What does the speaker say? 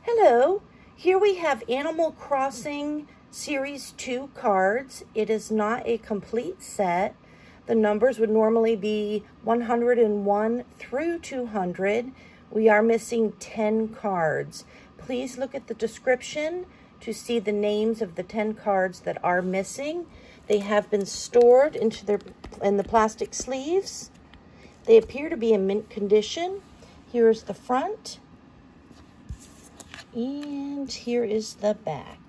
Hello, here we have Animal Crossing Series 2 cards. It is not a complete set. The numbers would normally be 101 through 200. We are missing 10 cards. Please look at the description to see the names of the 10 cards that are missing. They have been stored in the plastic sleeves. They appear to be in mint condition. Here is the front. And here is the back.